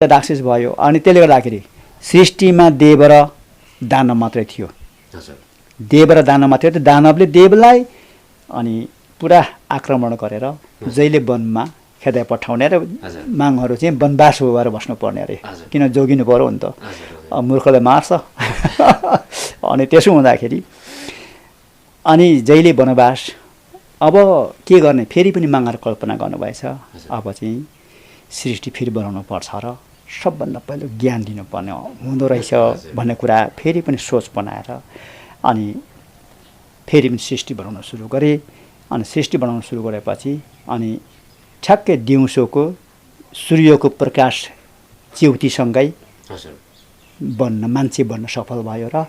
राक्षस भयो अनि त्यसले गर्दाखेरि सृष्टिमा देव र दानव मात्रै थियो। देव र दानव मात्रै थियो। दानवले देवलाई अनि पुरा आक्रमण गरेर जहिले वनमा खेदाइ पठाउने र मागहरू चाहिँ वनवास भएर बस्नुपर्ने अरे, किन जोगिनु पर्यो नि त, मूर्खले मार्छ। अनि त्यसो हुँदाखेरि अनि जहिले वनवास, अब के गर्ने, फेरि पनि मागहरू कल्पना गर्नुभएछ। अब चाहिँ सृष्टि फेरि बनाउनु पर्छ र सबभन्दा पहिलो ज्ञान दिनुपर्ने हुँदो रहेछ भन्ने कुरा फेरि पनि सोच बनाएर अनि फेरि पनि सृष्टि बनाउन सुरु गरे। अनि सृष्टि बनाउन सुरु गरेपछि अनि ठ्याक्कै दिउँसोको सूर्यको प्रकाश च्युतीसँगै बन्न मान्छे बन्न सफल भयो र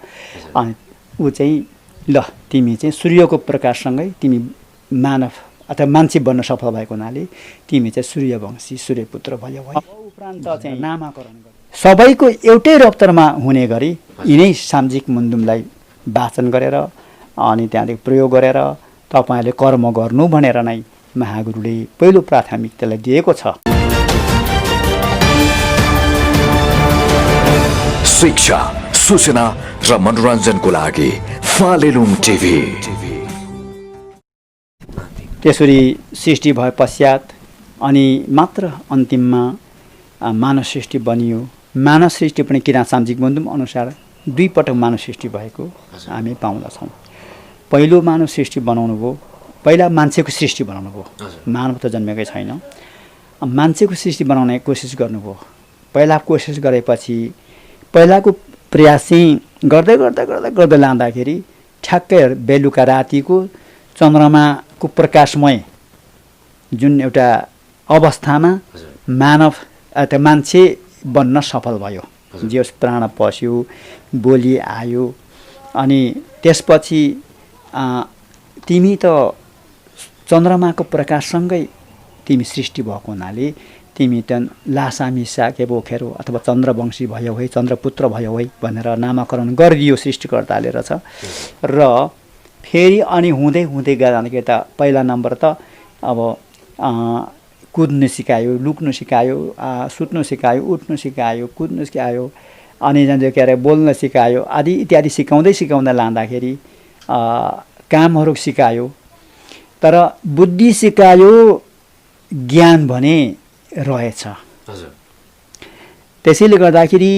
अनि ऊ चाहिँ ल तिमी चाहिँ सूर्यको प्रकाशसँगै तिमी मानव अथवा मान्छे बन्न सफल भएको हुनाले तिमी चाहिँ सूर्यवंशी सूर्यपुत्र भयो। उपरान्त चाहिँ नामाकरण गरे। सबैको एउटै रफ्तारमा हुने गरी यिनै सामाजिक मुन्दुमलाई वाचन गरेर अनि त्यहाँदेखि प्रयोग गरेर तपाईँले कर्म गर्नु भनेर नै महागुरुले पहिलो प्राथमिकतालाई दिएको छ। शिक्षा, सूचना र मनोरञ्जनको लागि फालेलुङ टिभी। त्यसरी सृष्टि भए पश्चात अनि मात्र अन्तिममा मानव सृष्टि बनियो। मानव सृष्टि पनि किराँत सामाजिक मुन्दुम अनुसार दुई पटक मानव सृष्टि भएको हामी पाउँदछौँ। पहिलो मानव सृष्टि बनाउनु भयो, पहिला मान्छेको सृष्टि बनाउनु भयो, मानव त जन्मेकै छैन। मान्छेको सृष्टि बनाउने कोसिस गर्नुभयो। पहिला कोसिस गरेपछि पहिलाको प्रयास चाहिँ गर्दै गर्दै गर्दै गर्दै लाँदाखेरि ठ्याक्कै बेलुका रातिको चन्द्रमाको प्रकाशमय जुन एउटा अवस्थामा मानव अथवा मान्छे बन्न सफल भयो। जे प्राण पस्यो, बोली आयो। अनि त्यसपछि तिमी त चन्द्रमाको प्रकाशसँगै तिमी सृष्टि भएको हुनाले तिमी त लासामिसा के बोखेर अथवा चन्द्रवंशी भयो है, चन्द्रपुत्र भयो है भनेर नामाकरण गरिदियो सृष्टिकर्ताले रहेछ। र फेरि अनि हुँदै हुँदै जाँदाखेरि त पहिला नम्बर त अब कुद्नु सिकायो, लुक्नु सिकायो, सुत्नु सिकायो, उठ्नु सिकायो, कुद्नु सिकायो, अनि जान्छ के अरे बोल्न सिकायो आदि इत्यादि सिकाउँदै सिकाउँदै लाँदाखेरि कामहरू सिकायो। तर बुद्धि सिकायो, ज्ञान भने रहेछ। त्यसैले गर्दाखेरि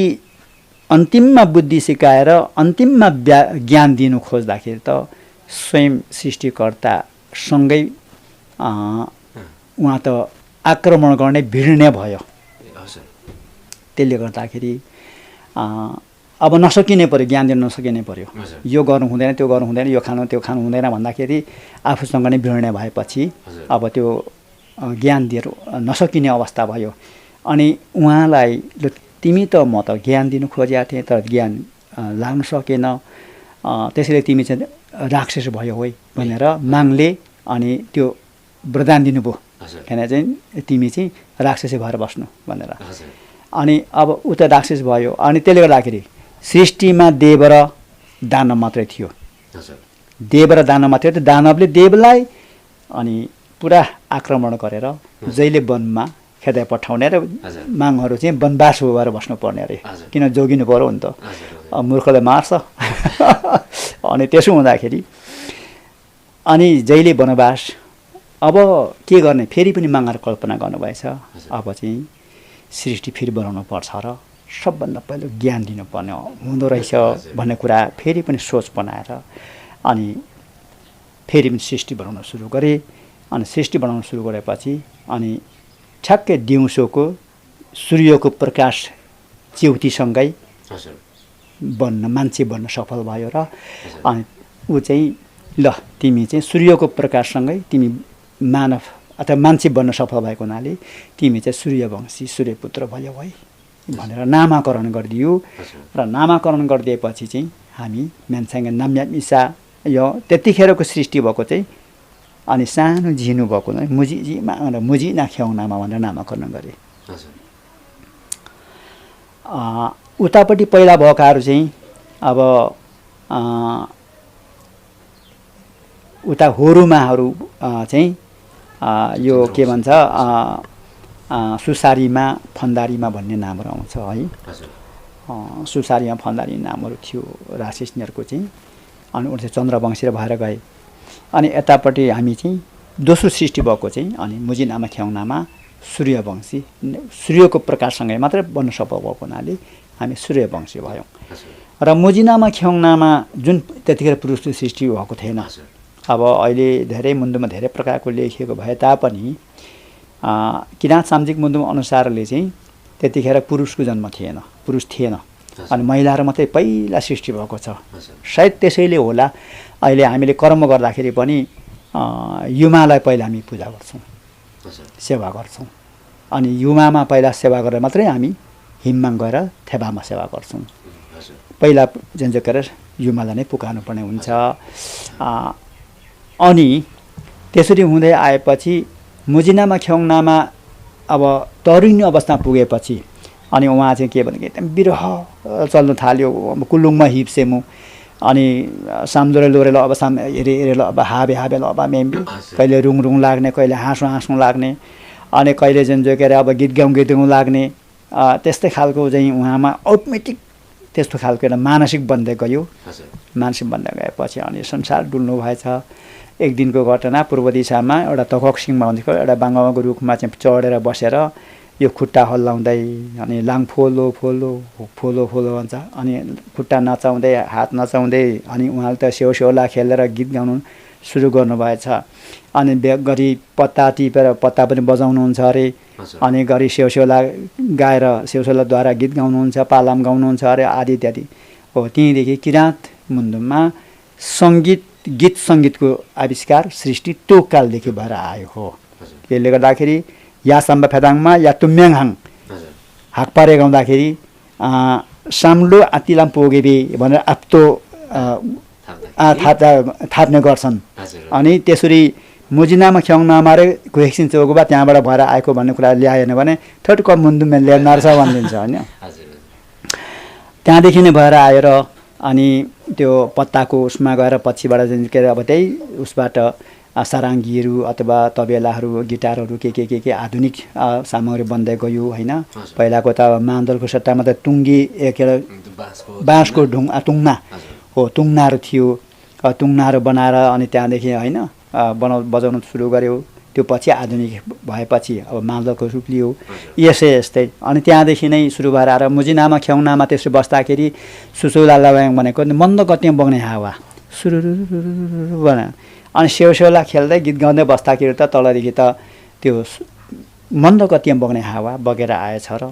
अन्तिममा बुद्धि सिकाएर अन्तिममा ज्ञान दिनु खोज्दाखेरि त स्वयं सृष्टिकर्तासँगै उहाँ त आक्रमण गर्ने भिड्ने भयो। त्यसले गर्दाखेरि अब नसकिने पर्यो, ज्ञान दिन नसकिने पर्यो। यो गर्नु हुँदैन, त्यो गर्नु हुँदैन, यो खानु त्यो खानु हुँदैन भन्दाखेरि आफूसँग नै भिड्ने भएपछि अब त्यो ज्ञान दिएर नसकिने अवस्था भयो। अनि उहाँलाई तिमी त म त ज्ञान दिनु खोजेको थिएँ तर ज्ञान लाग्न सकेन, त्यसैले तिमी चाहिँ राक्षस भयो है भनेर मागले अनि त्यो वरदान दिनुभयो। किन चाहिँ तिमी चाहिँ राक्षसी भएर बस्नु भनेर। अनि अब ऊ त राक्षस भयो। अनि त्यसले गर्दाखेरि सृष्टिमा देव र दानव मात्रै थियो। देव र दानव मात्रै थियो। दानवले देवलाई अनि पुरा आक्रमण गरेर जहिले वनमा खेदाइ पठाउने र मागहरू चाहिँ वनवास भएर बस्नुपर्ने अरे, किन जोगिनु पर्यो नि त, मूर्खले मार्छ। अनि त्यसो हुँदाखेरि अनि जहिले वनवास, अब के गर्ने, फेरि पनि मागहरू कल्पना गर्नुभएछ। अब चाहिँ सृष्टि फेरि बनाउनु पर्छ र सबभन्दा पहिलो ज्ञान दिनुपर्ने हुँदो रहेछ भन्ने कुरा फेरि पनि सोच बनाएर अनि फेरि पनि सृष्टि बनाउन सुरु गरे। अनि सृष्टि बनाउन सुरु गरेपछि अनि ठ्याक्कै दिउँसोको सूर्यको प्रकाश च्युतीसँगै बन्न मान्छे बन्न सफल भयो र अनि ऊ चाहिँ ल तिमी चाहिँ सूर्यको प्रकाशसँगै तिमी मानव अथवा मान्छे बन्न सफल भएको हुनाले तिमी चाहिँ सूर्यवंशी सूर्यपुत्र भयो है भनेर नामाकरण गरिदियो। र नामाकरण गरिदिएपछि चाहिँ हामी मान्छेसँग नाम्यामिसा यो त्यतिखेरको सृष्टि भएको चाहिँ अनि सानो झिनु भएको मुजिजीमा मुजी नाख्याउनामा भनेर नामाकरण गरे। उतापट्टि पहिला भएकाहरू चाहिँ अब उता होरुमाहरू चाहिँ यो के भन्छ सुसारीमा फन्दारीमा भन्ने नामहरू आउँछ है। सुसारीमा फन्दारी नामहरू थियो राक्षसनीहरूको चाहिँ। अनि उनीहरू चाहिँ चन्द्रवंशी भएर गए। अनि यतापट्टि हामी चाहिँ दोस्रो सृष्टि भएको चाहिँ अनि मुजिनामा ख्याउनामा सूर्यवंशी, सूर्यको प्रकाशसँगै मात्रै बन्न सफल भएको हुनाले हामी सूर्यवंशी भयौँ। र मुजिनामा ख्याउनामा जुन त्यतिखेर पुरुषको सृष्टि भएको थिएन। अब अहिले धेरै मुन्दुमा धेरै प्रकारको लेखिएको भए तापनि किराँत सामाजिक मुन्दुमा अनुसारले चाहिँ त्यतिखेर पुरुषको जन्म थिएन, पुरुष थिएन। अनि महिलाहरू मात्रै पहिला सृष्टि भएको छ। सायद त्यसैले होला अहिले हामीले कर्म गर्दाखेरि पनि युमालाई पहिला हामी पूजा गर्छौँ, सेवा गर्छौँ। अनि युमामा पहिला सेवा गरेर मात्रै हामी हिममा गएर थेबामा सेवा गर्छौँ। पहिला जन्जकेर युमालाई नै पुकार्नुपर्ने हुन्छ। अनि त्यसरी हुँदै आएपछि मुजिनामा ख्याउनामा अब तरुणी अवस्था पुगेपछि अनि उहाँ चाहिँ के भने एकदम विरह चल्नु थाल्यो। कुलुङमा हिप्सेमु अनि सामदोरे लोरेलो अब साम हेरे हेरेलो अब हाबे हाबेलो अब मेम्बी कहिले रुङ रुङ लाग्ने, कहिले हाँसो हाँसो लाग्ने, अनि कहिले जोकेर अब गीत गाउँ लाग्ने। त्यस्तै खालको चाहिँ उहाँमा अटोमेटिक त्यस्तो खालको एउटा मानसिक बन्दै गयो। मानसिक बन्दै गएपछि अनि संसार डुल्नु भएछ। एक दिनको घटना पूर्व दिशामा एउटा तखकसिङमा भनेको एउटा बाङ्गाको रुखमा चाहिँ चढेर बसेर यो खुट्टा हल्लाउँदै अनि लाङ फोलो फोलो फोलो फोलो भन्छ। अनि खुट्टा नचाउँदै हात नचाउँदै अनि उहाँले त सेउला खेलेर गीत गाउनु सुरु गर्नुभएछ। अनि गरी पत्ता टिपेर पत्ता पनि बजाउनुहुन्छ अरे। अनि गरी सेउला गाएर सेउलाद्वारा गीत गाउनुहुन्छ, पालाम गाउनुहुन्छ अरे आदि इत्यादि। हो त्यहीँदेखि किराँत मुन्दुममा सङ्गीत, गीत सङ्गीतको आविष्कार सृष्टि त्यो कालदेखि भएर आयो हो। त्यसले गर्दाखेरि या साम्बा फेदाङमा या तुम्याङहाङ हाकपारे गाउँदाखेरि साम्लो आतिलाम पोगेबे भनेर आप्तो थाप्ने गर्छन्। अनि त्यसरी मुजिनामा ख्याउनामा रे कुहेक्सिन चौगुबा त्यहाँबाट भएर आएको भन्ने कुरा ल्याएन भने थर्ड कम मुन्दुमे ल्याउनार छ भनिदिन्छ होइन। त्यहाँदेखि नै भएर आएर अनि त्यो पत्ताको उसमा गएर पछिबाट के अरे अब त्यही उसबाट साराङ्गीहरू अथवा तबेलाहरू, गिटारहरू के आधुनिक सामग्री बन्दै गयो होइन। पहिलाको त मान्दलको सट्टामा त टुङ्गी बाँसको तुङ्ना हो, तुङ्नाहरू थियो। तुङ्नाहरू बनाएर अनि त्यहाँदेखि होइन बजाउन सुरु गर्यो। त्यो पछि आधुनिक भएपछि अब मान्दलको रूप लियो। यस्तै अनि त्यहाँदेखि नै सुरु भएर आएर मुजिनामा ख्याउनामा त्यसरी बस्दाखेरि सुसुलालावाङ भनेको मन्द गतिमा बग्ने हावा सुरु बना। अनि सेउला खेल्दै गीत गाउँदै बस्दाखेरि त तलदेखि त त्यो मन्द गतिमा बग्ने हावा बगेर आएछ र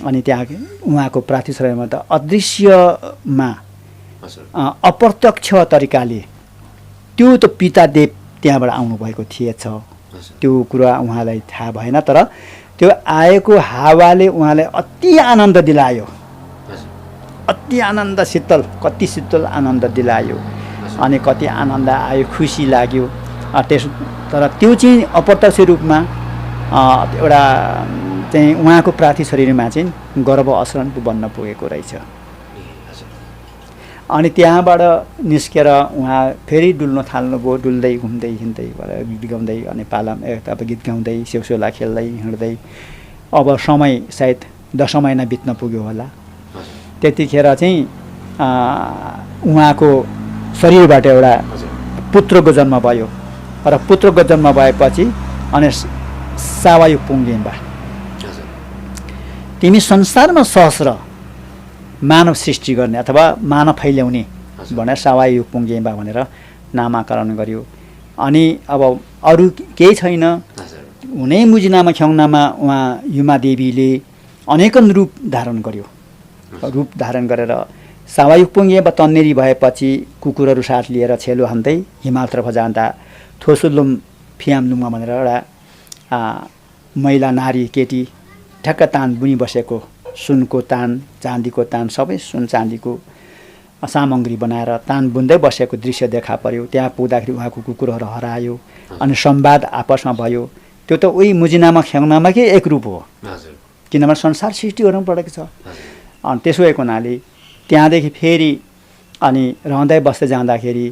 अनि त्यहाँ उहाँको पार्थिव शरीरमा त अदृश्यमा अप्रत्यक्ष तरिकाले त्यो त पितादेव त्यहाँबाट आउनुभएको थिएछ। त्यो कुरा उहाँलाई थाहा भएन, तर त्यो आएको हावाले उहाँलाई अति आनन्द दिलायो। अति आनन्द शीतल, कति शीतल आनन्द दिलायो। अनि कति आनन्द आयो, खुसी लाग्यो। तर त्यो चाहिँ अप्रत्यक्ष रूपमा एउटा चाहिँ उहाँको पार्थिव शरीरमा चाहिँ गर्भ असरण बन्न पुगेको रहेछ। अनि त्यहाँबाट निस्केर उहाँ फेरि डुल्न थाल्नुभयो। डुल्दै घुम्दै हिँड्दै गीत गाउँदै अनि पालाम अब गीत गाउँदै सेउला खेल्दै हिँड्दै अब समय सायद 10 महिना बित्न पुग्यो होला। त्यतिखेर चाहिँ उहाँको शरीरबाट एउटा पुत्रको जन्म भयो। र पुत्रको जन्म भएपछि अनि सावायु पुङ्गेम्बा तिमी संसारमा सहस्र मानव सृष्टि गर्ने अथवा मानव फैल्याउने भनेर सावायु पुङ्गेम्बा भनेर नामाकरण गर्यो। अनि अब अरू केही छैन हुने मुजिनामा ख्याउनामा उहाँ युमा देवीले अनेकन रूप धारण गर्यो। रूप धारण गरेर सावायु पुङ्गेम्बा तन्नेरी भएपछि कुकुरहरू साथ लिएर छेलो हान्दै हिमालतर्फ जाँदा थोसुलुम फियामलुममा भनेर एउटा महिला नारी केटी ठ्याक्क तान बुनी बसेको सुनको तान, चाँदीको तान, सबै सुन चाँदीको सामग्री बनाएर तान बुन्दै बसेको दृश्य देखा पर्यो। त्यहाँ पुग्दाखेरि उहाँको कुकुरहरू हरायो अनि संवाद आपसमा भयो। त्यो त उही मुजिनामा ख्याउनामाकै एक रूप हो, किनभने संसार सृष्टि गर्नु परेको छ। अनि त्यसो भएको हुनाले त्यहाँदेखि फेरि अनि रहँदै बस्दै जाँदाखेरि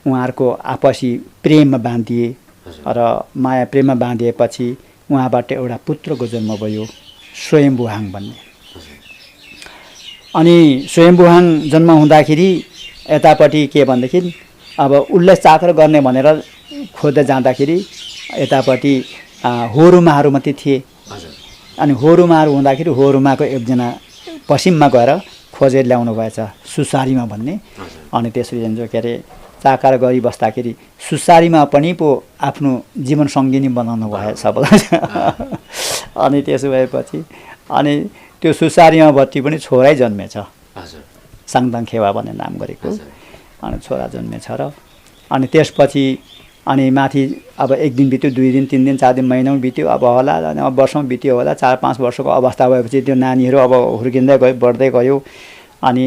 उहाँहरूको आपसी प्रेममा बाँधिए र माया प्रेममा बाँधिएपछि उहाँबाट एउटा पुत्रको जन्म भयो स्वयम्भुहाङ भन्ने। अनि स्वयम्भुहाङ जन्म हुँदाखेरि यतापट्टि के भनेदेखि अब उसलाई चाकर गर्ने भनेर खोज्दै जाँदाखेरि यतापट्टि होरुमाहरू मात्रै थिए। अनि होरुमाहरू हुँदाखेरि होरुमाको एकजना पश्चिममा गएर खोजेर ल्याउनु भएछ सुसारीमा भन्ने। अनि त्यसरी जान्छ के अरे चाकर गरी बस्दाखेरि सुसारीमा पनि पो आफ्नो जीवन सङ्गिनी बनाउनु भएछ सबलाई। अनि त्यसो भएपछि अनि त्यो सुसारीमा बत्ती पनि छोरै जन्मेछ साङदाङ खेवा भन्ने नाम गरेको। अनि छोरा जन्मेछ र अनि त्यसपछि अनि माथि अब 1 दिन बित्यो 2 दिन 3 दिन 4 दिन महिनौँ बित्यो अब होला अब वर्षौँ बित्यो होला 4-5 वर्षको अवस्था भएपछि त्यो नानीहरू अब हुर्किँदै गयो बढ्दै गयो। अनि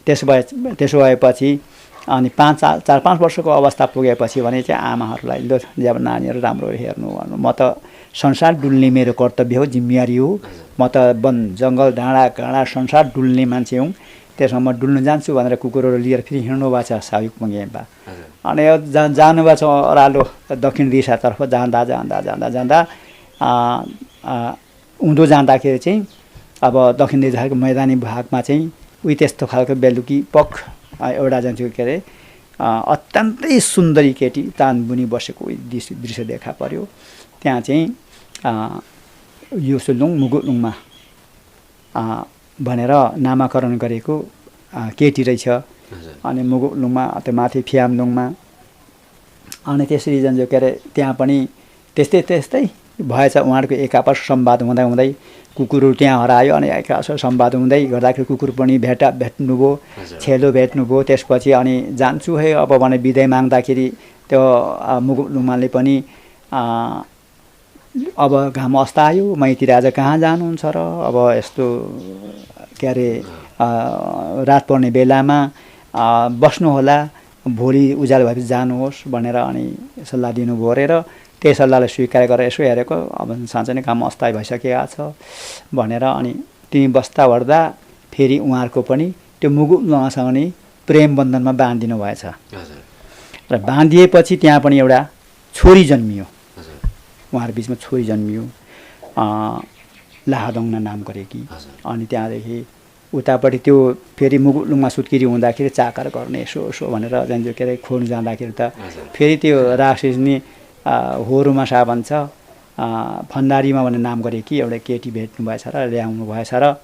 त्यसो भएपछि अनि 4-5 वर्षको अवस्था पुगेपछि भने चाहिँ आमाहरूलाई ल जब नानीहरू राम्रो हेर्नु भन्नु म त संसार डुल्ने मेरो कर्तव्य हो जिम्मेवारी हो म त वन जङ्गल डाँडा काँडा संसार डुल्ने मान्छे हुँ त्यसमा म डुल्न जान्छु भनेर कुकुरहरू लिएर फेरि हिँड्नु भएको छ सायुक मङ्गेम्बा। अनि जानुभएको छ ओह्रालो दक्षिण दिशातर्फ जाँदा उँधो जाँदाखेरि चाहिँ अब दक्षिण दिशाको मैदानी भागमा चाहिँ उही त्यस्तो खालको बेलुकी पख एउटा जान्छु के अरे अत्यन्तै सुन्दरी केटी तानबुनी बसेको दृश्य देखा पर्यो। त्यहाँ चाहिँ युसुलुङ मुगुलुङमा भनेर नामाकरण गरेको केटी रहेछ। अनि मुगुलुङमा त्यो माथि फियामलुङमा अनि त्यसरी जान्छ के अरे त्यहाँ पनि त्यस्तै भएछ। उहाँहरूको एक आपस संवाद हुँदै कुकुरहरू त्यहाँ हरायो अनि एक आपस संवाद हुँदै गर्दाखेरि कुकुर पनि भेट्नुभयो छेलो भेट्नुभयो। त्यसपछि अनि जान्छु है अब भने बिदाई माग्दाखेरि त्यो मुगुलुङमाले पनि अब घाम अस्तायो माइती राजा कहाँ जानुहुन्छ र अब यस्तो के अरे रात पर्ने बेलामा बस्नुहोला भोलि उज्यालो भएपछि जानुहोस् भनेर अनि सल्लाह दिनुभयो अरे र त्यही सल्लाहलाई स्वीकार गरेर यसो हेरेको अब साँच्चै नै काम अस्थायी भइसकेको छ भनेर अनि तिमी बस्दा ओर्दा फेरि उहाँहरूको पनि त्यो मुगुलुङसँग नै प्रेम बन्धनमा बाँधिदिनु भएछ र बाँधिएपछि त्यहाँ पनि एउटा छोरी जन्मियो। उहाँहरू बिचमा छोरी जन्मियो लाहादोङना नाम गरेकी। अनि त्यहाँदेखि उतापट्टि त्यो फेरि मुगुलुङमा सुत्केरी हुँदाखेरि चाकर गर्ने यसो भनेर जान्छु के अरे खोल्नु जाँदाखेरि त फेरि त्यो राक्षसनी होरुमा सा भन्छ फन्दारीमा भन्ने नाम गरेकी एउटा केटी भेट्नु भएछ र ल्याउनु भएछ र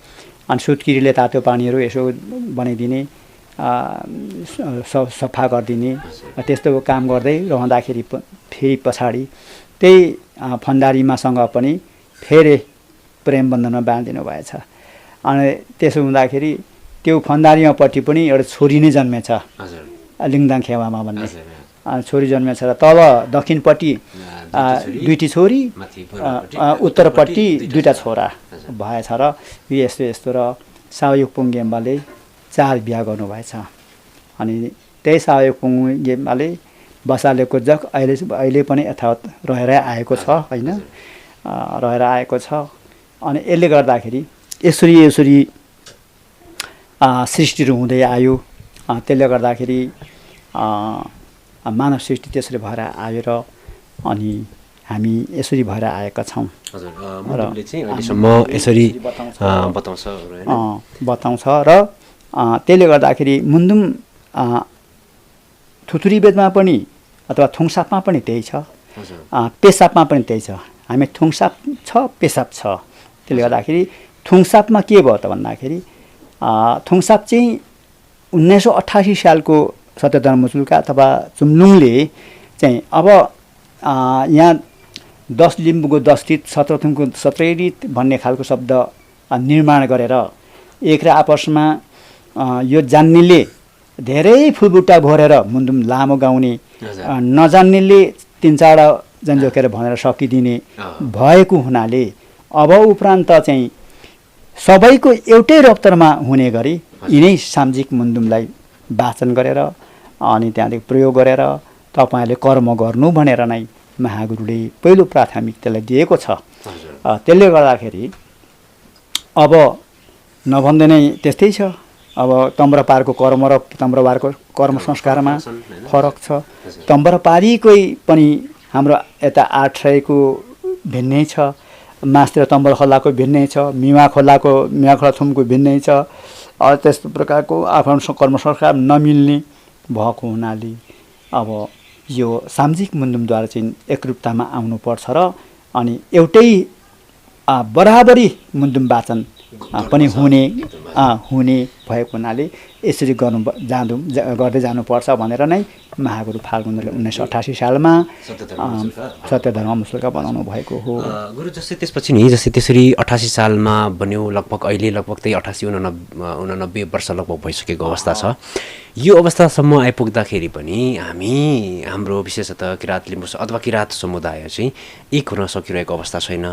अनि सुत्केरीले तातो पानीहरू यसो बनाइदिने सफा गरिदिने त्यस्तो काम गर्दै रहँदाखेरि फेरि पछाडि त्यही फन्दारीमासँग पनि फेरि प्रेम बन्धनमा बाँधिदिनु भएछ। अनि त्यसो हुँदाखेरि त्यो फन्दारीमापट्टि पनि एउटा छोरी नै जन्मेछ लिङदाङ खेवामा भन्ने छोरी जन्मेछ र तल दक्षिणपट्टि 2टी छोरी उत्तरपट्टि 2टा छोरा भएछ र यस्तो र सावयुकपुङ गेम्बाले 4 बिहा गर्नुभएछ। अनि त्यही सावयुकपुङ गेम्बाले बसालेको जग अहिले पनि यथावत रहेर आएको छ होइन रहेर आएको छ। अनि यसले गर्दाखेरि यसरी सृष्टिहरू हुँदै आयो। त्यसले गर्दाखेरि मानव सृष्टि त्यसरी भएर आयो र अनि हामी यसरी भएर आएका छौँ। हजुर चाहिँ अहिलेसम्म यसरी बताउँछ र त्यसले गर्दाखेरि मुन्दुम थुथुरी बेदमा पनि अथवा थुङसापमा पनि त्यही छ पेसापमा पनि त्यही छ। हामी थुङसाप छ पेसाप छ। त्यसले गर्दाखेरि थुङसापमा के भयो त भन्दाखेरि थुङसाप चाहिँ 1988 सालको सत्यधर्मचुल्का अथवा चुम्लुङले चाहिँ अब यहाँ 10 लिम्बूको 10 रीत 17 थुङको 17 रीत भन्ने खालको शब्द निर्माण गरेर एक र आपसमा यो जान्नेले धेरै फुलबुट्टा भरेर मुन्दुम लामो गाउने नजान्नेले 3-4 जनजोकेर भनेर सकिदिने भएको हुनाले अब उपरान्त चाहिँ सबैको एउटै रफ्तारमा हुने गरी यिनै सामाजिक मुन्दुमलाई वाचन गरेर अनि त्यहाँदेखि प्रयोग गरेर तपाईँले कर्म गर्नु भनेर नै महागुरुले पहिलो प्राथमिकतालाई दिएको छ। त्यसले गर्दाखेरि अब नभन्दै नै त्यस्तै छ। अब तम्रपारको कर्म र तम्रपारको कर्म संस्कारमा फरक छ। तम्रपारीकै पनि हाम्रो यता आठराईको भिन्नै छ, मास्तिर तम्बर खोलाको भिन्नै छ, मिवा खोला थुमको भिन्नै छ। त्यस्तो प्रकारको आफ्नो कर्मसंस्कार नमिल्ने भएको हुनाले अब यो सामाजिक मुन्दुमद्वारा चाहिँ एकरूपतामा आउनुपर्छ र अनि एउटै बराबरी मुन्दुम वाचन पनि हुने भएको हुनाले यसरी गर्दै जानुपर्छ भनेर नै महागुरु फाल्गुनले 1988 सालमा सत्यधर्म मुसुल्का बनाउनु भएको हो। गुरु जस्तै त्यसरी 88 सालमा बन्यो, लगभग अहिले त्यही 88-89 वर्ष लगभग भइसकेको अवस्था छ। यो अवस्थासम्म आइपुग्दाखेरि पनि हाम्रो विशेषतः किराँत लिम्बू अथवा किराँत समुदाय चाहिँ एक हुन सकिरहेको अवस्था छैन।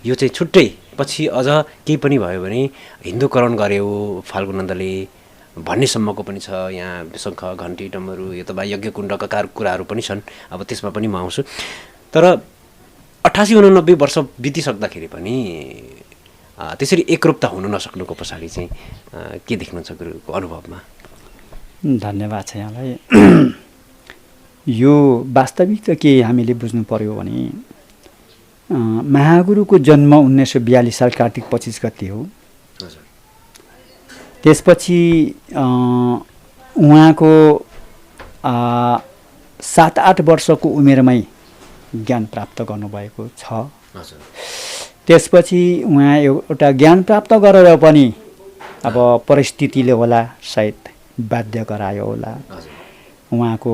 यो चाहिँ छुट्टै पछि अझ केही पनि भयो भने हिन्दूकरण गर्यो फाल्गु नन्दले भन्नेसम्मको पनि छ। यहाँ शङ्ख घन्टी डमरू यो त यज्ञ कुण्डका कुराहरू पनि छन्, अब त्यसमा पनि म आउँछु। तर 88-89 वर्ष बितिसक्दाखेरि पनि त्यसरी एकरूपता हुन नसक्नुको पछाडि चाहिँ के देख्नुहुन्छ गुरुको अनुभवमा? धन्यवाद छ यहाँलाई। यो वास्तविक त के हामीले बुझ्नु पर्यो भने महागुरुको जन्म 1942 साल कार्तिक 25 गते हो। त्यसपछि उहाँको 7-8 वर्षको उमेरमै ज्ञान प्राप्त गर्नुभएको छ। त्यसपछि उहाँ एउटा ज्ञान प्राप्त गरेर पनि अब परिस्थितिले होला सायद बाध्य गरायो होला। उहाँको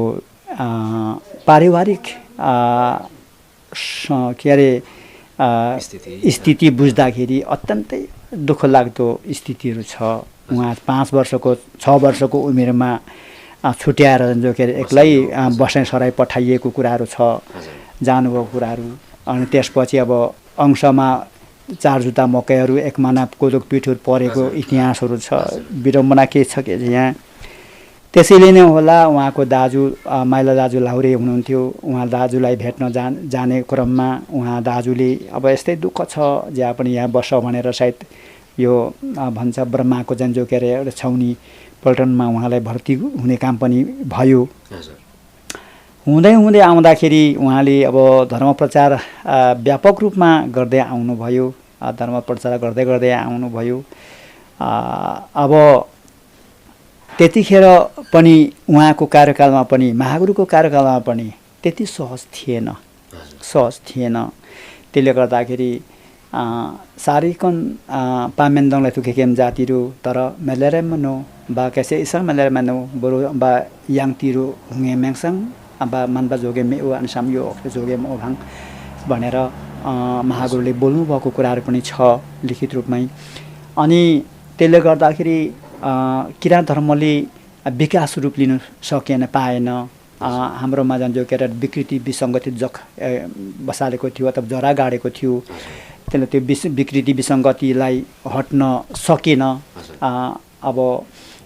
पारिवारिक स्थिति बुझ्दाखेरि अत्यन्तै दुःखलाग्दो स्थितिहरू छ। उहाँ 6 वर्षको उमेरमा छुट्याएर एक्लै बसाइसराई पठाइएको कुराहरू छ, जानुभएको कुराहरू। अनि त्यसपछि अब अंशमा 4 जुता मकैहरू 1 माना कोदोको पिठो परेको इतिहासहरू छ। विडम्बना के छ के यहाँ त्यसैले नै होला उहाँको दाजु माइला दाजु लाहुरे हुनुहुन्थ्यो। उहाँ दाजुलाई भेट्न जाने क्रममा उहाँ दाजुले अब यस्तै दुःख छ जहाँ पनि यहाँ बस भनेर सायद यो भन्छ ब्रह्माको एउटा छाउनी पल्टनमा उहाँलाई भर्ती हुने काम पनि भयो। हुँदै आउँदाखेरि उहाँले अब धर्म प्रचार व्यापक रूपमा गर्दै आउनुभयो। धर्म प्रचार गर्दै आउनुभयो। अब त्यतिखेर पनि उहाँको कार्यकालमा पनि महागुरुको कार्यकालमा पनि त्यति सहज थिएन। त्यसले गर्दाखेरि सारिकन पामेन्दङलाई थुकेकेम जातिरो तर मेलेरेमनो बा कैसे इसा मेलेरेमनो बरु बा याङतिरो हुँगे मेङसाङ बा मानबा जोगे मे उ अनसाम यो जोगे म ओभाङ भनेर महागुरुले बोल्नु भएको कुराहरू पनि छ लिखित रूपमै। अनि त्यसले गर्दाखेरि किराँत धर्मले विकास रूप लिन सकेन, पाएन। हाम्रोमा जो के विकृति विसङ्गति बसालेको थियो अथवा जरा गाडेको थियो। त्यसले त्यो विकृति विसङ्गतिलाई हट्न सकेन। अब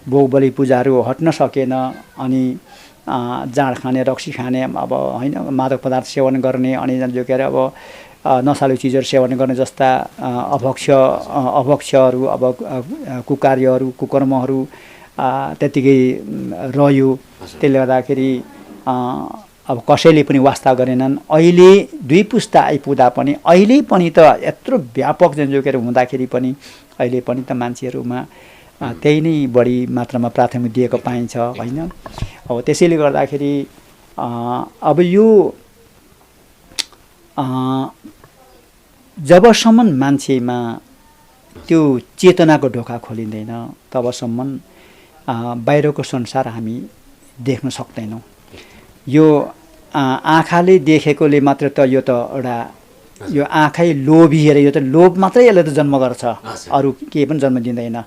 भोगबली पूजाहरू हट्न सकेन। अनि जाँड खाने रक्सी खाने अब होइन मादक पदार्थ सेवन गर्ने अनि जो के अब नसालु चिजहरू सेवन गर्ने जस्ता अभक्ष्यहरू अब कुकार्यहरू कुकर्महरू त्यतिकै रह्यो। त्यसले गर्दाखेरि अब कसैले पनि वास्ता गरेनन्। अहिले 2 पुस्ता आइपुग्दा पनि अहिले पनि त यत्रो व्यापक जनजोकेर हुँदाखेरि पनि अहिले पनि त मान्छेहरूमा त्यही नै बढी मात्रामा प्राथमिकता दिएको पाइन्छ होइन। अब त्यसैले गर्दाखेरि अब यो जबसम्म मान्छेमा त्यो चेतनाको ढोका खोलिँदैन तबसम्म बाहिरको संसार हामी देख्न सक्दैनौँ। यो आँखाले देखेकोले मात्र त यो त एउटा यो आँखै लोभिएर यो त लोभ मात्रै यसले त जन्म गर्छ, अरू केही पनि जन्म दिँदैन।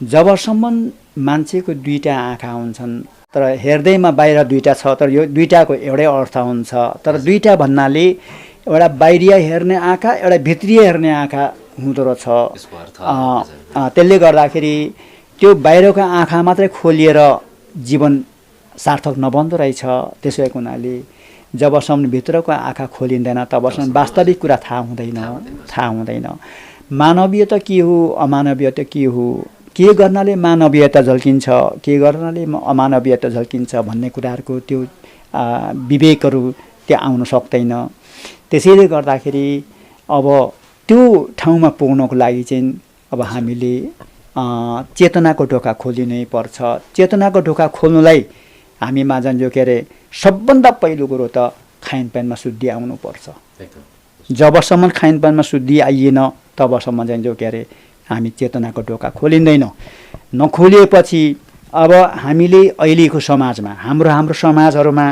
जबसम्म मान्छेको 2टा आँखा हुन्छन् तर हेर्दैमा बाहिर 2टा छ तर यो 2टाको एउटै अर्थ हुन्छ। तर 2टा भन्नाले एउटा बाहिरिया हेर्ने आँखा एउटा भित्रीय हेर्ने आँखा हुँदो रहेछ। त्यसले गर्दाखेरि त्यो बाहिरको आँखा मात्रै खोलिएर जीवन सार्थक नबन्दो रहेछ। त्यसो भएको हुनाले जबसम्म भित्रको आँखा खोलिँदैन तबसम्म वास्तविक कुरा थाहा हुँदैन। मानवीयता के हो अमानवीयता के हो, के गर्नाले मानवीयता झल्किन्छ के गर्नाले अमानवीयता झल्किन्छ भन्ने कुराहरूको त्यो विवेकहरू त्यो आउन सक्दैन। त्यसैले गर्दाखेरि अब त्यो ठाउँमा पुग्नको लागि चाहिँ अब हामीले चेतनाको ढोका खोलिनै पर्छ। चेतनाको ढोका खोल्नुलाई हामीमा जान्जो के अरे सबभन्दा पहिलो कुरो त खानपानमा शुद्धि आउनुपर्छ। जबसम्म खानपानमा शुद्धि आइएन तबसम्म जान्जो के अरे हामी चेतनाको ढोका खोलिँदैन। नखोलिएपछि अब हामीले अहिलेको समाजमा हाम्रो समाजहरूमा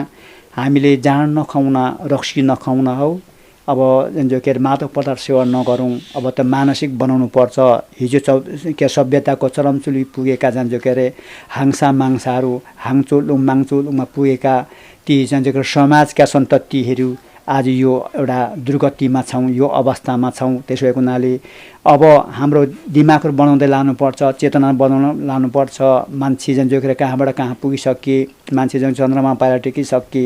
हामीले जाँड नखाउन रक्सी नखाउन हो, अब जो के अरे मादक पदार्थ सेवन नगरौँ, अब त मानसिक बनाउनु पर्छ। हिजो के सभ्यताको चरमचुली पुगेका जो के अरे हाङसा माङसाहरू हाङचोलुङ माङचोलुङमा पुगेका ती जो के समाजका सन्ततिहरू आज यो एउटा दुर्गतिमा छौँ, यो अवस्थामा छौँ। त्यसो भएको हुनाले अब हाम्रो दिमागहरू बनाउँदै लानुपर्छ, चेतना बनाउन लानुपर्छ। मान्छे जो के अरे कहाँबाट कहाँ पुगिसके, मान्छे जो चन्द्रमा पाएर टेकिसके,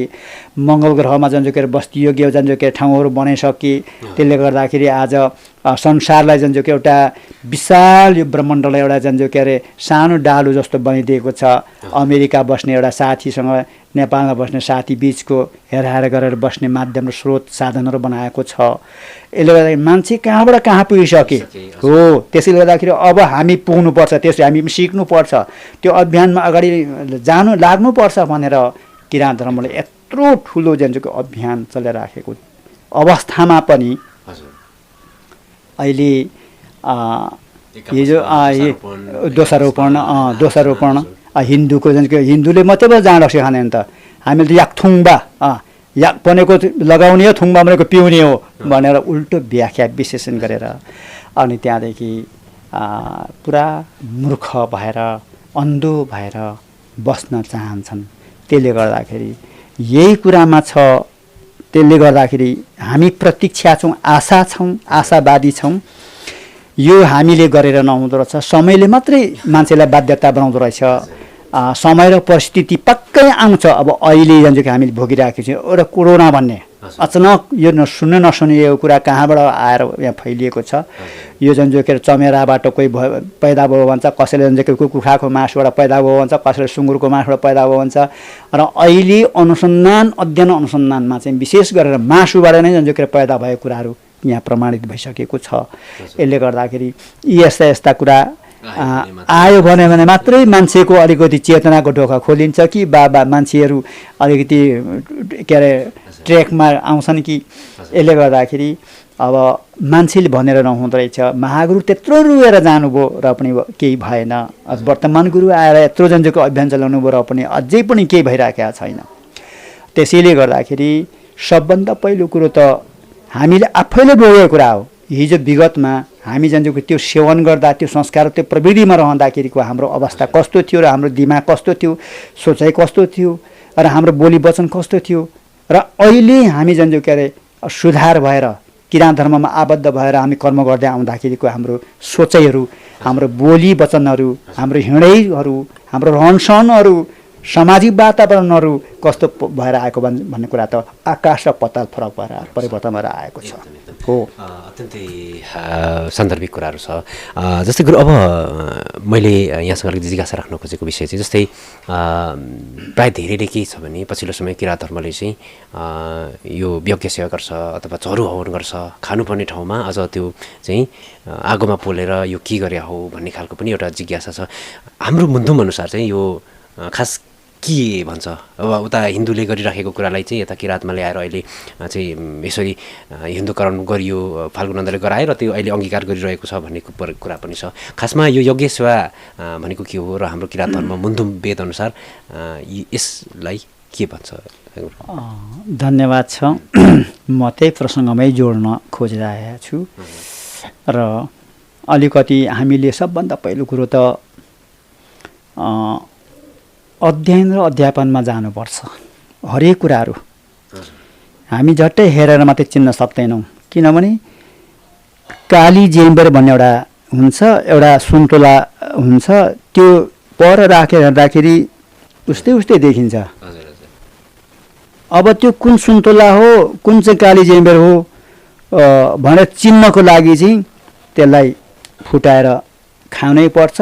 मङ्गल ग्रहमा जो के अरे बस्ती योग्य जो के ठाउँहरू बनाइसके। त्यसले गर्दाखेरि आज संसारलाई जो के एउटा विशाल यो ब्रह्माण्डलाई एउटा जो के अरे सानो डालु जस्तो बनिदिएको छ। अमेरिका बस्ने एउटा साथीसँग नेपालमा बस्ने साथी बिचको हेरहार गरेर बस्ने माध्यम र स्रोत साधनहरू बनाएको छ। यसले गर्दाखेरि मान्छे कहाँबाट कहाँ पुगिसके हो। त्यसैले गर्दाखेरि अब हामी पुग्नुपर्छ, त्यसले हामी सिक्नुपर्छ, त्यो अभियानमा अगाडि लाग्नुपर्छ भनेर किराँत धर्मले यत्रो ठुलो जनको अभियान चलाइराखेको अवस्थामा पनि अहिले हिजो दोषारोपण हिन्दूको हिन्दूले मात्रै पो जाँड रक्सी खाने नि त। हामीले त याक थुङ्बा याक बनेको लगाउने हो, थुङ्बा बनेको पिउने हो भनेर उल्टो व्याख्या विश्लेषण गरेर अनि त्यहाँदेखि पुरा मूर्ख भएर अन्धो भएर बस्न चाहन्छन्। त्यसले गर्दाखेरि यही कुरामा छ। त्यसले गर्दाखेरि हामी प्रतीक्षा छौँ, आशा छौँ, आशावादी छौँ। यो हामीले गरेर नहुँदो रहेछ, समयले मात्रै मान्छेलाई बाध्यता बनाउँदो रहेछ। समय र परिस्थिति पक्कै आउँछ। अब अहिले जान्छ कि हामीले भोगिरहेको छौँ एउटा कोरोना भन्ने अचानक यो नसुनिएको कुरा कहाँबाट आएर यहाँ फैलिएको छ। यो जुन जो के अरे चमेराबाट कोही पैदा भयो भन्छ, कसैले जुन चाहिँ कुखुराको मासुबाट पैदा भयो भन्छ, कसैले सुँगुरको मासुबाट पैदा भयो भन्छ। र अहिले अध्ययन अनुसन्धानमा चाहिँ विशेष गरेर मासुबाट नै जुन के अरे पैदा भएको कुराहरू यहाँ प्रमाणित भइसकेको छ। यसले गर्दाखेरि यस्ता यस्ता कुरा आयो भने मात्रै मान्छेको अलिकति चेतनाको ढोका खोलिन्छ कि मान्छेहरू अलिकति के अरे ट्र्याकमा आउँछन् कि। यसले गर्दाखेरि अब मान्छेले भनेर नहुँदो रहेछ। महागुरु त्यत्रो रुएर जानुभयो र पनि केही भएन। वर्तमान गुरु आएर यत्रो जनको अभियान चलाउनु भयो र पनि अझै पनि केही भइरहेको छैन। त्यसैले गर्दाखेरि सबभन्दा पहिलो कुरो त हामीले आफैले भोगेको कुरा हो। हिजो विगतमा हामी जान्छौँ त्यो सेवन गर्दा त्यो संस्कार त्यो प्रविधिमा रहँदाखेरिको हाम्रो अवस्था कस्तो थियो र हाम्रो दिमाग कस्तो थियो, सोचाइ कस्तो थियो र हाम्रो बोली वचन कस्तो थियो। र अहिले हामी जान्छौँ के अरे सुधार भएर किराँत धर्ममा आबद्ध भएर हामी कर्म गर्दै आउँदाखेरिको हाम्रो सोचाइहरू, हाम्रो बोली वचनहरू, हाम्रो हिँडाइहरू, हाम्रो रहनसहनहरू, सामाजिक वातावरणहरू कस्तो भएर आएको भन्ने कुरा त आकाश र पाताल फरक भएर परिवर्तन भएर आएको छ। हो, अत्यन्तै सान्दर्भिक कुराहरू छ। जस्तै गुरु अब मैले यहाँसँग अलिकति जिज्ञासा राख्न खोजेको विषय चाहिँ जस्तै प्रायः धेरैले के छ भने पछिल्लो समय किराँत धर्मले चाहिँ यो यज्ञ सेवा गर्छ अथवा चरु हवन गर्छ, खानुपर्ने ठाउँमा अझ त्यो चाहिँ आगोमा पोलेर यो के गरे हो भन्ने खालको पनि एउटा जिज्ञासा छ। हाम्रो मुन्धुम अनुसार चाहिँ यो खास के भन्छ। अब उता हिन्दूले गरिराखेको कुरालाई चाहिँ यता किराँतमा ल्याएर अहिले चाहिँ यसरी हिन्दूकरण गरियो, फाल्गु नन्दले गराएर त्यो अहिले अङ्गीकार गरिरहेको छ भन्ने कुरा पनि छ। खासमा यो यज्ञ सेवा भनेको के हो र हाम्रो किराँत धर्म मुन्धुम वेद अनुसार यसलाई के भन्छ? धन्यवाद छ। म त्यही प्रसङ्गमै जोड्न खोजिरहेको छु र अलिकति हामीले सबभन्दा पहिलो कुरो त अध्ययन र अध्यापनमा जानुपर्छ। हरेक कुराहरू हामी झट्टै हेरेर मात्रै चिन्न सक्दैनौँ। किनभने काली जेम्बर भन्ने एउटा हुन्छ, एउटा सुन्तोला हुन्छ, त्यो पर राखेर हेर्दाखेरि उस्तै देखिन्छ। अब त्यो कुन सुन्तोला हो, कुन चाहिँ काली जेम्बर हो भनेर चिन्नको लागि चाहिँ त्यसलाई फुटाएर खानै पर्छ।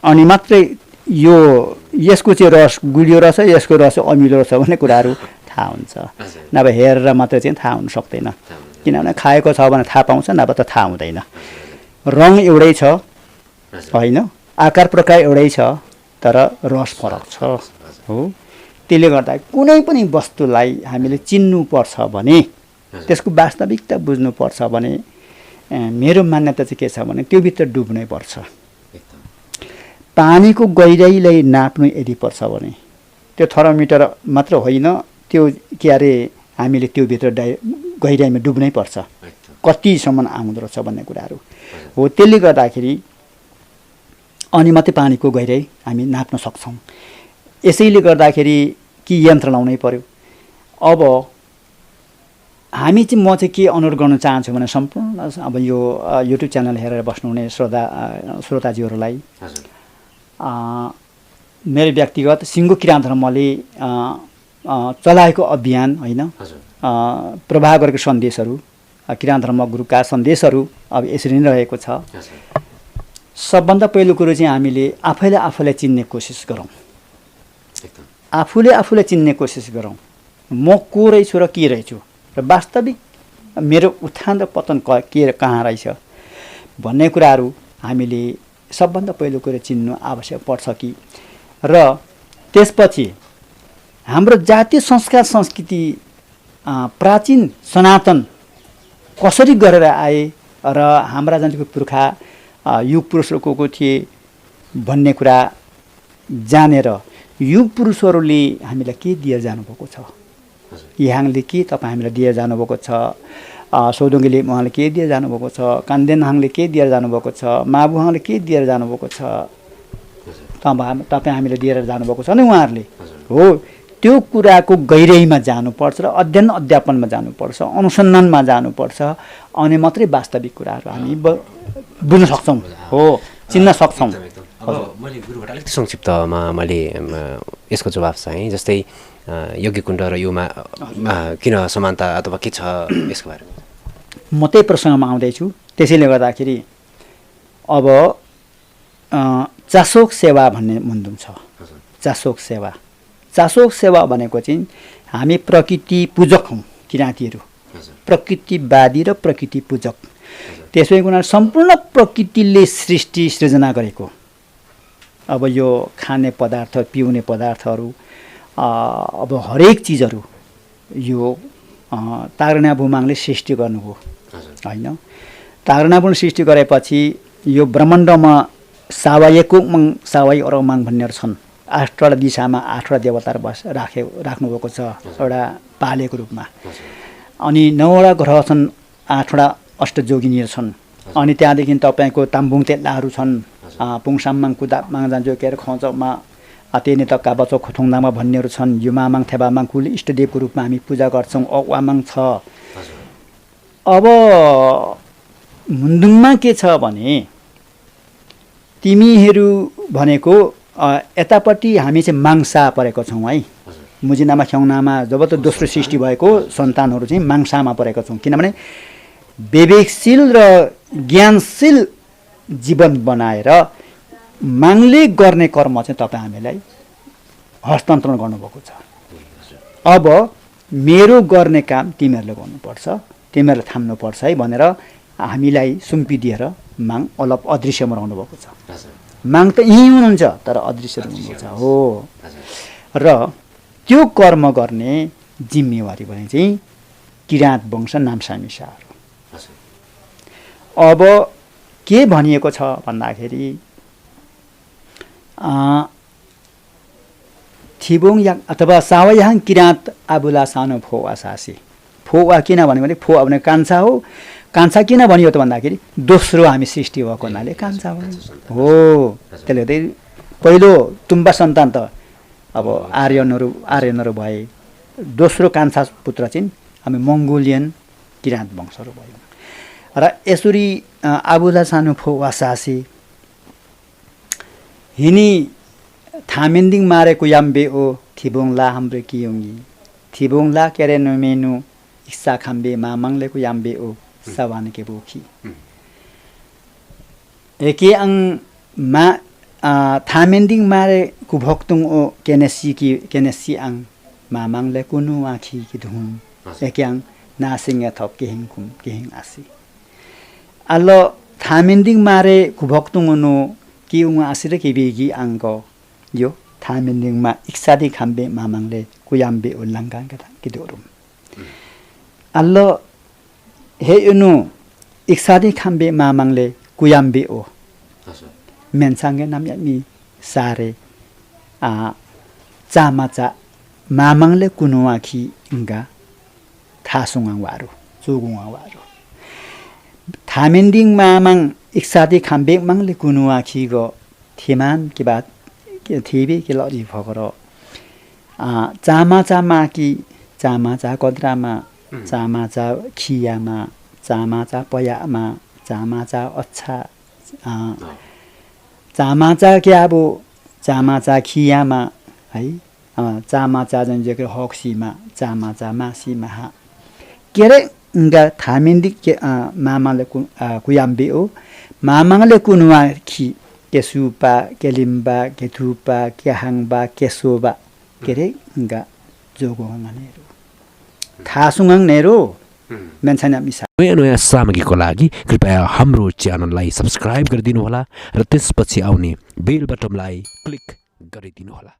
अनि मात्रै यो यसको चाहिँ रस गुलियो रहेछ, यसको रस अमिलो रहेछ भन्ने कुराहरू थाहा हुन्छ। नभए हेरेर मात्रै चाहिँ थाहा हुन सक्दैन। किनभने खाएको छ भने थाहा पाउँछ नभए त थाहा हुँदैन रङ एउटै छ होइन आकार प्रकार एउटै छ तर रस फरक छ हो त्यसले गर्दा कुनै पनि वस्तुलाई हामीले चिन्नुपर्छ भने त्यसको वास्तविकता बुझ्नुपर्छ भने मेरो मान्यता चाहिँ के छ भने त्योभित्र डुब्नै पर्छ पानीको गहिराइलाई नाप्नु यदि पर्छ भने त्यो थर्मोमिटर मात्र होइन त्यो के अरे हामीले त्योभित्र गहिराइमा डुब्नै पर्छ कतिसम्म आउँदो रहेछ भन्ने कुराहरू हो त्यसले गर्दाखेरि अनि मात्रै पानीको गहिराइ हामी नाप्न सक्छौँ यसैले गर्दाखेरि कि यन्त्र लाउनै पर्यो अब हामी चाहिँ म चाहिँ के अनुरोध गर्न चाहन्छु भने सम्पूर्ण अब यो युट्युब च्यानल हेरेर बस्नुहुने श्रोताजीहरूलाई मेरो व्यक्तिगत सिङ्गो किराँत धर्मले चलाएको अभियान होइन प्रवाह गरेको सन्देशहरू किराँत धर्म गुरुका सन्देशहरू अब यसरी नै रहेको छ सबभन्दा पहिलो कुरो चाहिँ हामीले आफूलाई चिन्ने कोसिस गरौँ आफूले चिन्ने कोसिस गरौँ म को रहेछु र के रहेछु र वास्तविक मेरो उत्थान र पतन के कहाँ रहेछ भन्ने कुराहरू हामीले सबभन्दा पहिलो कुरो चिन्नु आवश्यक पर्छ कि र त्यसपछि हाम्रो जातीय संस्कार संस्कृति प्राचीन सनातन कसरी गरेर आए र हाम्रा जातिको पुर्खा युग पुरुषहरू को थिए भन्ने कुरा जानेर युग पुरुषहरूले हामीलाई के दिएर जानुभएको छ याङले के तपाईँ हामीलाई दिएर जानुभएको छ सौदुङ्गीले उहाँले के दिएर जानुभएको छ कान्देन हाङले के दिएर जानुभएको छ माबुहाङले के दिएर जानुभएको छ तपाईँ हामीलाई दिएर जानुभएको छ नि उहाँहरूले हो त्यो कुराको गहिराइमा जानुपर्छ र अध्ययन अध्यापनमा जानुपर्छ अनुसन्धानमा जानुपर्छ अनि मात्रै वास्तविक कुराहरू हामी बुझ्न सक्छौँ हो चिन्न सक्छौँ अब मैले गुरुबाट अलिकति संक्षिप्तमा मैले यसको जवाब चाहेँ जस्तै यज्ञकुण्ड र योमा किन समानता अथवा के छ यसको बारेमा म त्यही प्रसङ्गमा आउँदैछु त्यसैले गर्दाखेरि अब चासोक सेवा भन्ने मुन्दुम छ चासोक सेवा भनेको चाहिँ हामी प्रकृति पूजक हौँ किराँतीहरू प्रकृतिवादी र प्रकृति पूजक त्यसै हुनाले सम्पूर्ण प्रकृतिले सृष्टि सृजना गरेको अब यो खाने पदार्थ पिउने पदार्थहरू अब हरेक चिजहरू यो तागना भूमाङले सृष्टि गर्नुभयो होइन तागना भूमाङ सृष्टि गरेपछि यो ब्रह्माण्डमा सावायकुमाङ सावाई अरमाङ भन्नेहरू छन् 8वटा दिशामा 8वटा देवताहरू राख्नुभएको छ एउटा पालेको रूपमा अनि 9वटा ग्रह छन् 8वटा अष्टयोगिनीहरू छन् अनि त्यहाँदेखि तपाईँको ताम्बुङ तेल्लाहरू छन् पुङसाममाङ कुदा माङजान्जो केर खौचमा तेने त काबाचो खुथुङदामा भन्नेहरू छन् युमामाङ थेबामाङ कुल इष्टदेवको रूपमा हामी पूजा गर्छौँ अवामाङ छ अब मुन्दुङमा के छ भने तिमीहरू भनेको यतापट्टि हामी चाहिँ माङ्सा परेको छौँ है मुजिनामा ख्याउनामा जब त दोस्रो सृष्टि भएको सन्तानहरू चाहिँ माङ्सामा परेको छौँ किनभने विवेकशील र ज्ञानशील जीवन बनाएर मागले गर्ने कर्म चाहिँ तपाईँ हामीलाई हस्तान्तरण गर्नुभएको छ अब मेरो गर्ने काम तिमीहरूले गर्नुपर्छ तिमीहरूले थाम्नुपर्छ है भनेर हामीलाई सुम्पिदिएर माग अलप अदृश्यमा रहनुभएको छ माग त यहीँ हुनुहुन्छ तर अदृश्य हुनुहुन्छ हो र त्यो कर्म गर्ने जिम्मेवारी भने चाहिँ किराँत वंश नामसामिसाहरू अब के भनिएको छ भन्दाखेरि थिबोङ या अथवा सावयाङ किराँत आबुला सानो फोवा सासी फोवा किन भन्यो भने फो भने कान्छा हो कान्छा किन भनियो त भन्दाखेरि दोस्रो हामी सृष्टि भएको हुनाले कान्छा हो त्यसले गर्दै पहिलो तुम्बा सन्तान त अब आर्यनहरू भए दोस्रो कान्छा पुत्र चाहिँ हामी मङ्गोलियन किराँत वंशहरू भयौँ र यसरी आबुला सानो फोवा सासी हिनी थामेन्दिङ मारेको याम्बे ओ थिबोङला हाम्रो कियोङ्गी थिबोङला केरे नमेनु इक्सा खाम्बे मामाङलेको याम्बे ओ सवान के बोखी एके अङ मा थामेन्दिङ मारेको भक्तुङ ओ केनेसी आङ मामाङले कुनु आखी कि धुम एके अङ नासिङ थप केहिङ कुम केहिङ आसी अल्ल थामिन्दिङ मारे कुभक्तुङ नो कि उहाँ आसिर के बेगी आङ्क यो थामिन्दिङमा इक्सादी खाम्बे मामाङले कुयाम्बे उल्लङ्घन कथा किदोरुम अल्ल हे उनु इक्सादी खाम्बे मामाङले कुयाम्बे ओ मेन्साङ्गे नाम यामी सारे चामाचा मामाङले कुनुवाखी इंगा थासुङाङ वारो चुगुङाङ वारो थामिन्दिङ मामाङ इक्सादी खाम्बे माङले कुनुवाखी गो थिमान की बात थिबे के लरी भगरो चामाचा माकी चामाचा कद्रामा चामाचा खियामा चामाचा पयामा चामाचा अच्छा चामाचा के अब चामाचा खियामा है चामाचा जुन जेको हक्सीमा चामाचा मासीमा के रे उनका थामिन्दी के मामाले कुयाम्बे हो मामाले कुनुवा खि केसुपा केलिम्बा केथुपा केहाङबा केसोबा के रे उनका जोगोङ नेरो थासुङङ नेरो मेन्सन मिसा नयाँ नयाँ सामग्रीको लागि कृपया हाम्रो च्यानललाई सब्स्क्राइब गरिदिनु होला र त्यसपछि आउने बेल बटनलाई क्लिक गरिदिनु होला।